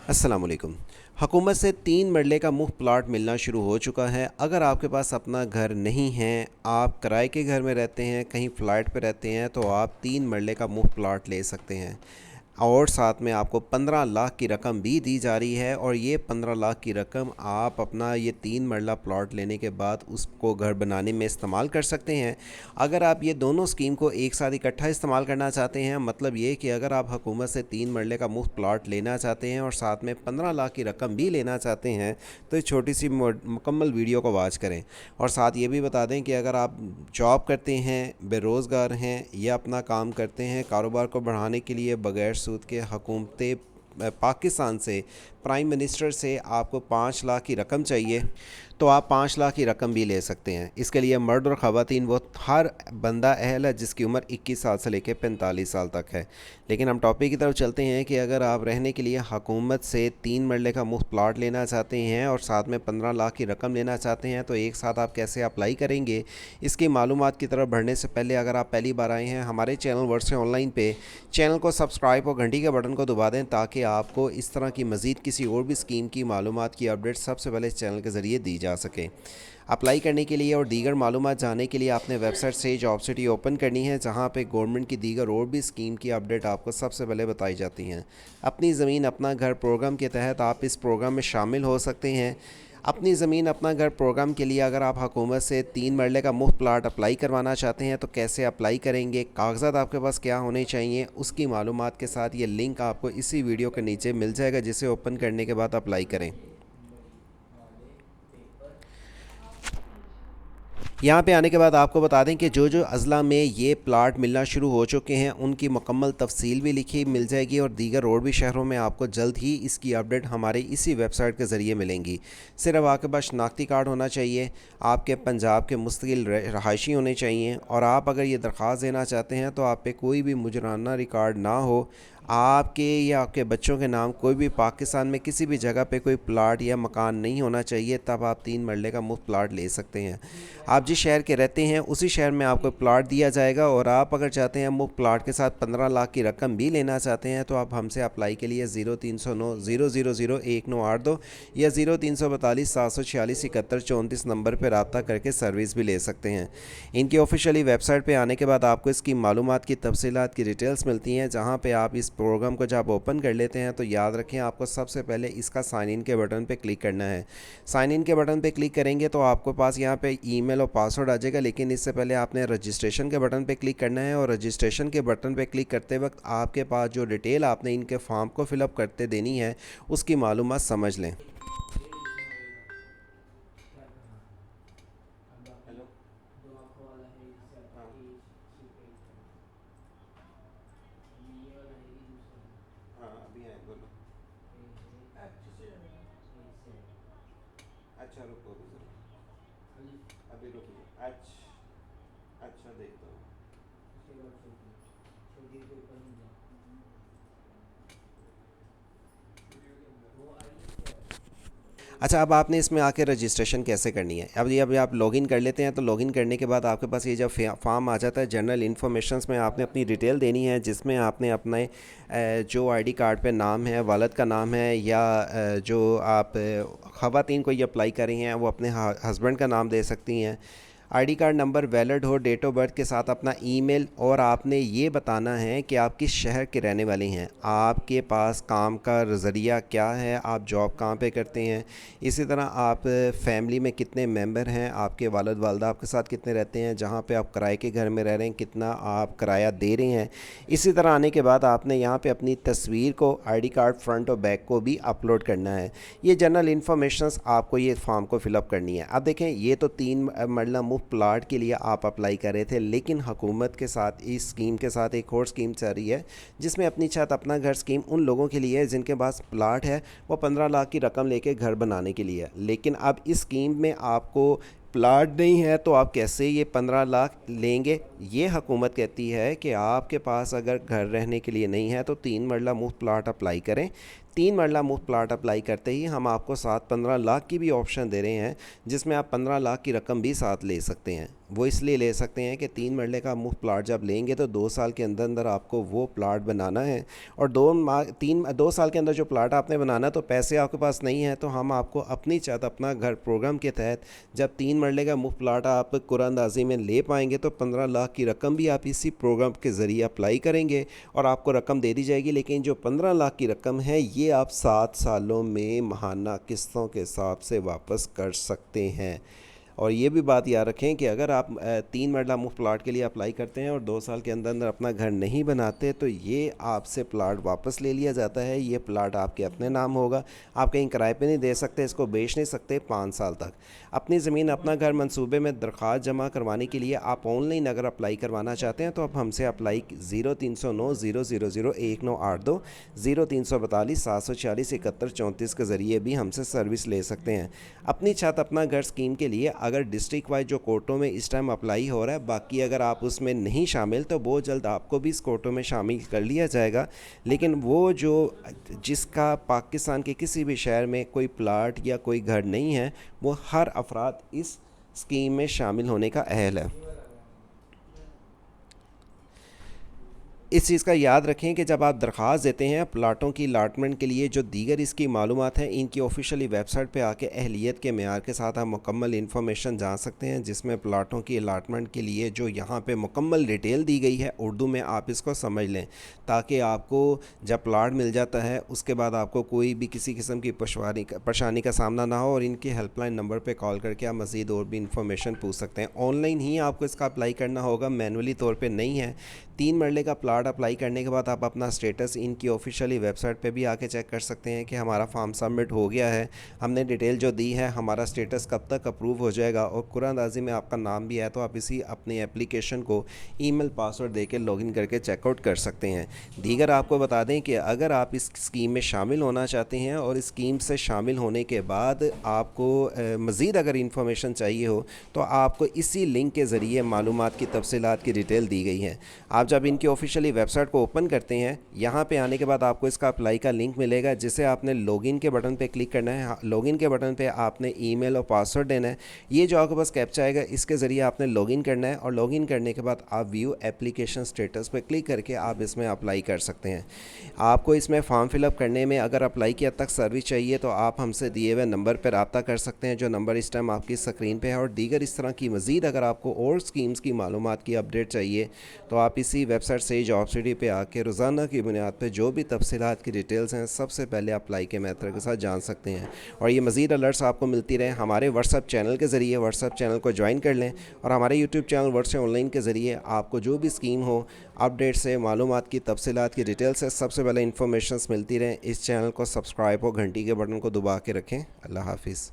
अस्सलाम वालेकुम। हुकूमत से 3 मरले का मुफ्त प्लाट मिलना शुरू हो चुका है। अगर आपके पास अपना घर नहीं है, आप किराए के घर में रहते हैं, कहीं फ़्लैट पे रहते हैं, तो आप 3 मरले का मुफ्त प्लाट ले सकते हैं। और साथ में आपको 15 लाख की रकम भी दी जा रही है, और ये 15 लाख की रकम आप अपना ये 3 मरला प्लॉट लेने के बाद उसको घर बनाने में इस्तेमाल कर सकते हैं। अगर आप ये दोनों स्कीम को एक साथ इकट्ठा इस्तेमाल करना चाहते हैं, मतलब ये कि अगर आप हुकूमत से 3 मरले का मुफ्त प्लॉट लेना चाहते हैं और साथ में 15 लाख की रकम भी लेना चाहते हैं, तो इस छोटी सी मुकम्मल वीडियो को वॉच करें। और साथ ये भी बता दें कि अगर आप जॉब करते हैं, बेरोज़गार हैं, या अपना काम करते हैं कारोबार को बढ़ाने के लिए, बग़ैर सूद के हुकूमत पाकिस्तान से, प्राइम मिनिस्टर से आपको 5 लाख की रकम चाहिए, तो आप 5 लाख की रकम भी ले सकते हैं। इसके लिए मर्द और ख़वातीन वो हर बंदा अहल है जिसकी उम्र 21 साल से लेकर 45 साल तक है। लेकिन हम टॉपिक की तरफ चलते हैं कि अगर आप रहने के लिए हुकूमत से 3 मरले का मुफ्त प्लाट लेना चाहते हैं और साथ में 15 लाख की रकम लेना चाहते हैं, तो एक साथ आप कैसे अप्लाई करेंगे, इसकी मालूमात की तरफ बढ़ने से पहले अगर आप पहली बार आए हैं हमारे चैनल वर्ड से ऑनलाइन पे, चैनल को सब्सक्राइब और घंटी के बटन को दबा दें ताकि आपको इस तरह की मज़ीद किसी और भी स्कीम की मालूमात की अपडेट सबसे पहले इस चैनल के ज़रिए दी जा सके। अप्लाई करने के लिए और दीगर मालूमात जानने के लिए आपने वेबसाइट से जॉब सिटी ओपन करनी है, जहां पे गवर्नमेंट की दीगर और भी स्कीम की अपडेट आपको सबसे पहले बताई जाती हैं। अपनी ज़मीन अपना घर प्रोग्राम के तहत आप इस प्रोग्राम में शामिल हो सकते हैं। अपनी ज़मीन अपना घर प्रोग्राम के लिए अगर आप हुकूमत से 3 मरले का मुफ्त प्लाट अप्लाई करवाना चाहते हैं, तो कैसे अप्लाई करेंगे, कागज़ात आपके पास क्या होने चाहिए, उसकी मालूमात के साथ ये लिंक आपको इसी वीडियो के नीचे मिल जाएगा, जिसे ओपन करने के बाद अप्लाई करें। यहाँ पे आने के बाद आपको बता दें कि जो जो अज़ला में ये प्लाट मिलना शुरू हो चुके हैं उनकी मुकम्मल तफसील भी लिखी मिल जाएगी, और दीगर और भी शहरों में आपको जल्द ही इसकी अपडेट हमारे इसी वेबसाइट के ज़रिए मिलेंगी। सिर्फ आपके पास शनाख्ती कार्ड होना चाहिए, आपके पंजाब के मुस्तकिल रहायशी होने चाहिए, और आप अगर ये दरख्वास्त देना चाहते हैं तो आप पे कोई भी मुजराना रिकॉर्ड ना हो। आपके या आपके बच्चों के नाम कोई भी पाकिस्तान में किसी भी जगह पे कोई प्लाट या मकान नहीं होना चाहिए, तब आप 3 मरले का मुफ्त प्लाट ले सकते हैं। आप जिस शहर के रहते हैं उसी शहर में आपको प्लाट दिया जाएगा, और आप अगर चाहते हैं मुफ्त प्लाट के साथ 15 लाख की रकम भी लेना चाहते हैं, तो आप हमसे अप्लाई के लिए 0309 000 1982 या 0342 746 71 34 नंबर पर रब्ता करके सर्विस भी ले सकते हैं। इनकी ऑफिशियली वेबसाइट पर आने के बाद आपको इसकी मालूमात की तफसीलात की डिटेल्स मिलती हैं, जहाँ पर आप इस प्रोग्राम को जब ओपन कर लेते हैं तो याद रखें आपको सबसे पहले इसका साइन इन के बटन पे क्लिक करना है। साइन इन के बटन पे क्लिक करेंगे तो आपको पास यहाँ पे ईमेल और पासवर्ड आ जाएगा, लेकिन इससे पहले आपने रजिस्ट्रेशन के बटन पे क्लिक करना है, और रजिस्ट्रेशन के बटन पे क्लिक करते वक्त आपके पास जो डिटेल आपने इनके फॉर्म को फिलअप करते देनी है उसकी मालूमात समझ लें। अच्छा रुको अभी रुको। अच्छा देखता हूँ। अच्छा, अब आपने इसमें आके रजिस्ट्रेशन कैसे करनी है, अब ये अभी आप लॉगिन कर लेते हैं, तो लॉगिन करने के बाद आपके पास ये जब फॉर्म आ जाता है जनरल इन्फॉर्मेशंस में, आपने अपनी डिटेल देनी है, जिसमें आपने अपने जो आईडी कार्ड पे नाम है, वालिद का नाम है, या जो आप ख़वातीन को ये अप्लाई कर रही हैं वो अपने हस्बैंड का नाम दे सकती हैं। आईडी कार्ड नंबर वैलिड हो, डेट ऑफ बर्थ के साथ अपना ईमेल, और आपने ये बताना है कि आप किस शहर के रहने वाले हैं, आपके पास काम का ज़रिया क्या है, आप जॉब कहाँ पे करते हैं, इसी तरह आप फैमिली में कितने मेंबर हैं, आपके वालिद वालदा आपके साथ कितने रहते हैं, जहाँ पे आप किराए के घर में रह रहे हैं कितना आप किराया दे रहे हैं। इसी तरह आने के बाद आपने यहाँ पे अपनी तस्वीर को, आईडी कार्ड फ्रंट और बैक को भी अपलोड करना है। ये जनरल इन्फॉर्मेशंस आपको ये फॉर्म को फिलअप करनी है। अब देखें, ये तो 3 मरला प्लाट के लिए आप अप्लाई कर रहे थे, लेकिन हुकूमत के साथ इस स्कीम के साथ एक और स्कीम चल रही है, जिसमें अपनी छत अपना घर स्कीम उन लोगों के लिए है जिनके पास प्लाट है, वो 15 लाख की रकम लेके घर बनाने के लिए। लेकिन अब इस स्कीम में आपको प्लाट नहीं है, तो आप कैसे ये 15 लाख लेंगे। ये हुकूमत कहती है कि आपके पास अगर घर रहने के लिए नहीं है तो 3 मरला मुफ्त प्लाट अप्लाई करें। 3 मरला मुफ्त प्लाट अप्लाई करते ही हम आपको साथ 15 लाख की भी ऑप्शन दे रहे हैं, जिसमें आप 15 लाख की रकम भी साथ ले सकते हैं। वो اس لیے لے سکتے ہیں کہ 3 مرلے کا مفت پلاٹ جب لیں گے تو 2 سال کے اندر اندر آپ کو وہ پلاٹ بنانا ہے، اور 2 سال کے اندر جو پلاٹ آپ نے بنانا تو پیسے آپ کے پاس نہیں ہیں، تو ہم آپ کو اپنی چھت اپنا گھر پروگرام کے تحت جب 3 مرلے کا مفت پلاٹ آپ قرآن اندازی میں لے پائیں گے تو 15 لاکھ کی رقم بھی آپ اسی پروگرام کے ذریعے اپلائی کریں گے اور آپ کو رقم دے دی جائے گی، لیکن جو 15 لاکھ کی رقم ہے یہ آپ 7 سالوں میں ماہانہ قسطوں کے حساب سے واپس کر سکتے ہیں۔ اور یہ بھی بات یاد رکھیں کہ اگر آپ 3 مرلہ مفت پلاٹ کے لیے اپلائی کرتے ہیں اور 2 سال کے اندر اندر اپنا گھر نہیں بناتے تو یہ آپ سے پلاٹ واپس لے لیا جاتا ہے، یہ پلاٹ آپ کے اپنے نام ہوگا، آپ کہیں کرائے پہ نہیں دے سکتے، اس کو بیچ نہیں سکتے 5 سال تک۔ اپنی زمین اپنا گھر منصوبے میں درخواست جمع کروانے کے لیے آپ آن لائن اگر اپلائی کروانا چاہتے ہیں تو آپ ہم سے اپلائی 0309 000 1982 0342 746 7134 کے ذریعے بھی ہم سے سروس لے سکتے ہیں۔ اپنی چھت اپنا گھر اسکیم کے لیے اگر ڈسٹرکٹ وائز جو کورٹوں میں اس ٹائم اپلائی ہو رہا ہے، باقی اگر آپ اس میں نہیں شامل تو بہت جلد آپ کو بھی اس کورٹوں میں شامل کر لیا جائے گا، لیکن وہ جو جس کا پاکستان کے کسی بھی شہر میں کوئی پلاٹ یا کوئی گھر نہیں ہے وہ ہر افراد اس اسکیم میں شامل ہونے کا اہل ہے۔ اس چیز کا یاد رکھیں کہ جب آپ درخواست دیتے ہیں پلاٹوں کی الاٹمنٹ کے لیے، جو دیگر اس کی معلومات ہیں ان کی آفیشیلی ویب سائٹ پہ آ کے اہلیت کے معیار کے ساتھ آپ مکمل انفارمیشن جان سکتے ہیں، جس میں پلاٹوں کی الاٹمنٹ کے لیے جو یہاں پہ مکمل ڈیٹیل دی گئی ہے اردو میں آپ اس کو سمجھ لیں، تاکہ آپ کو جب پلاٹ مل جاتا ہے اس کے بعد آپ کو کوئی بھی کسی قسم کی پریشانی کا سامنا نہ ہو، اور ان کے ہیلپ لائن نمبر پہ کال کر کے آپ مزید اور بھی انفارمیشن پوچھ سکتے ہیں۔ آن لائن ہی آپ کو اس کا اپلائی کرنا ہوگا، مینولی طور پہ نہیں ہے۔ 3 مرلے کا پلاٹ اپلائی کرنے کے بعد آپ اپنا سٹیٹس ان کی آفیشیلی ویب سائٹ پہ بھی آ کے چیک کر سکتے ہیں کہ ہمارا فارم سبمٹ ہو گیا ہے، ہم نے ڈیٹیل جو دی ہے، ہمارا سٹیٹس کب تک اپروو ہو جائے گا، اور قرآن اندازی میں آپ کا نام بھی ہے تو آپ اسی اپنی اپلیکیشن کو ای میل پاسورڈ دے کے لاگ ان کر کے چیک آؤٹ کر سکتے ہیں۔ دیگر آپ کو بتا دیں کہ اگر آپ اس اسکیم میں شامل ہونا چاہتے ہیں اور اس اسکیم سے شامل ہونے کے بعد آپ کو مزید اگر انفارمیشن چاہیے ہو تو آپ کو اسی لنک کے ذریعے معلومات کی تفصیلات کی ڈیٹیل دی گئی ہے۔ آپ جب ان کی آفیشیلی ویب سائٹ کو اوپن کرتے ہیں، یہاں پہ آنے کے بعد آپ کو اس کا اپلائی کا لنک ملے گا، جسے آپ نے لاگ ان کے بٹن پہ کلک کرنا ہے۔ لاگ ان کے بٹن پہ آپ نے ای میل اور پاسورڈ دینا ہے، یہ جو آپ کے پاس کیپچا آئے گا اس کے ذریعے آپ نے لاگ ان کرنا ہے، اور لاگ ان کرنے کے بعد آپ ویو ایپلیکیشن سٹیٹس پہ کلک کر کے آپ اس میں اپلائی کر سکتے ہیں۔ آپ کو اس میں فارم فل اپ کرنے میں اگر اپلائی کیا تک سروس چاہیے تو آپ ہم سے دیے ہوئے نمبر پہ رابطہ کر سکتے ہیں، جو نمبر اس ٹائم آپ کی اسکرین پہ ہے، اور دیگر اس طرح کی مزید اگر آپ کو اور اسکیمز کی معلومات کی اپڈیٹ چاہیے تو آپ اسی ویب سائٹ سے جاب سٹی پہ آ کے روزانہ کی بنیاد پہ جو بھی تفصیلات کی ڈیٹیلز ہیں سب سے پہلے اپلائی کے میتھڈ کے ساتھ جان سکتے ہیں، اور یہ مزید الرٹس آپ کو ملتی رہیں ہمارے واٹس ایپ چینل کے ذریعے۔ واٹس ایپ چینل کو جوائن کر لیں، اور ہمارے یوٹیوب چینل ورڈ سے آن لائن کے ذریعے آپ کو جو بھی اسکیم ہو، اپڈیٹ سے، معلومات کی تفصیلات کی ڈیٹیل سے سب سے پہلے انفارمیشنز ملتی رہیں۔ اس چینل کو سبسکرائب ہو، گھنٹی کے بٹن کو دبا کے رکھیں۔ اللہ حافظ۔